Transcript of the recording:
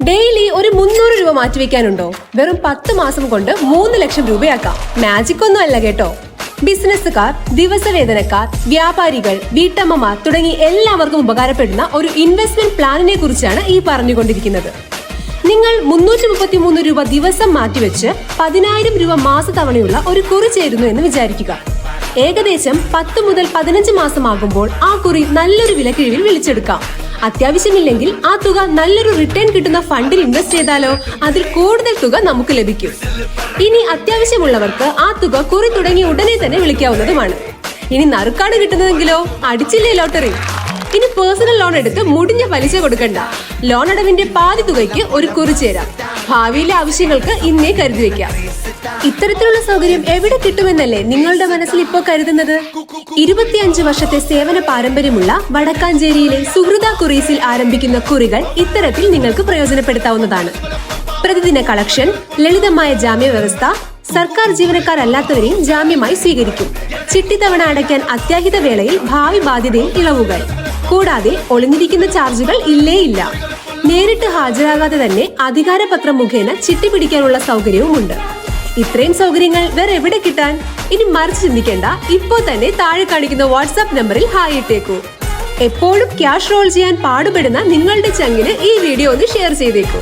Daily ഒരു 300 രൂപ മാറ്റിവെക്കാനുണ്ടോ? വെറും 10 മാസം കൊണ്ട് 3 ലക്ഷം രൂപയാക്കാം. മാജിക് ഒന്നും അല്ല കേട്ടോ. ബിസിനസ്സുകാർ, ദിവസവേതനക്കാർ, വ്യാപാരികൾ, വീട്ടമ്മമാർ തുടങ്ങി എല്ലാവർക്കും ഉപകാരപ്പെടുന്ന ഒരു ഇൻവെസ്റ്റ്മെന്റ് പ്ലാനിനെ കുറിച്ചാണ് ഈ പറഞ്ഞുകൊണ്ടിരിക്കുന്നത്. നിങ്ങൾ 333 രൂപ ദിവസം മാറ്റിവെച്ച് 10,000 രൂപ മാസത്തവണയുള്ള ഒരു കുറി ചേരുന്നു എന്ന് വിചാരിക്കുക. ഏകദേശം 10 മുതൽ 15 മാസമാകുമ്പോൾ ആ കുറി നല്ലൊരു വിലക്കിഴിവിൽ വിളിച്ചെടുക്കാം. അത്യാവശ്യമില്ലെങ്കിൽ ആ തുക നല്ലൊരു റിട്ടേൺ കിട്ടുന്ന ഫണ്ടിൽ ഇൻവെസ്റ്റ് ചെയ്താലോ അതിൽ കൂടുതൽ തുക നമുക്ക് ലഭിക്കും. ഇനി അത്യാവശ്യമുള്ളവർക്ക് ആ തുക കുറി തുടങ്ങി ഉടനെ തന്നെ വിളിക്കാവുന്നതുമാണ്. ഇനി നറുക്കാണ് കിട്ടുന്നതെങ്കിലോ അടിച്ചില്ലേ ലോട്ടറി. ഇനി പേഴ്സണൽ ലോൺ എടുത്ത് മുടിഞ്ഞ പലിശ കൊടുക്കണ്ട. ലോൺ അടവിന്റെ പാതി തുകയ്ക്ക് ഒരു കുറി ചേരാം. ഭാവിയിലെ ആവശ്യങ്ങൾക്ക് ഇന്നേ കരുതി വെക്കാം. ഇത്തരത്തിലുള്ള സൗകര്യം എവിടെ കിട്ടുമെന്നല്ലേ നിങ്ങളുടെ മനസ്സിൽ ഇപ്പോൾ കരുതുന്നത്? 25 വർഷത്തെ സേവന പാരമ്പര്യമുള്ള വടക്കാഞ്ചേരിയിലെ സുഹൃത കുറീസിൽ ആരംഭിക്കുന്ന കുറികൾ ഇത്തരത്തിൽ നിങ്ങൾക്ക് പ്രയോജനപ്പെടുത്താവുന്നതാണ്. പ്രതിദിന കളക്ഷൻ, ലളിതമായ ജാമ്യ വ്യവസ്ഥ, സർക്കാർ ജീവനക്കാരല്ലാത്തവരെയും ജാമ്യമായി സ്വീകരിക്കും. ചിട്ടിത്തവണ അടയ്ക്കാൻ അത്യാഹിത വേളയിൽ ഭാവി ബാധ്യതയിൽ ഇളവുകൾ. കൂടാതെ ഒളിഞ്ഞിരിക്കുന്ന ചാർജുകൾ ഇല്ലേ ഇല്ല. നേരിട്ട് ഹാജരാകാതെ തന്നെ അധികാരപത്രം മുഖേന ചിട്ടി പിടിക്കാനുള്ള സൗകര്യവുമുണ്ട്. ഇത്രയും സൗകര്യങ്ങൾ വേറെ എവിടെ കിട്ടാൻ? ഇനി മറിച്ച് ചിന്തിക്കേണ്ട. ഇപ്പോൾ തന്നെ താഴെ കാണിക്കുന്ന വാട്സാപ്പ് നമ്പറിൽ ഹായ് ഇട്ടേക്കൂ. എപ്പോഴും ക്യാഷ് റോൾ ചെയ്യാൻ പാടുപെടുന്ന നിങ്ങളുടെ ചങ്കിന് ഈ വീഡിയോ ഒന്ന് ഷെയർ ചെയ്തേക്കൂ.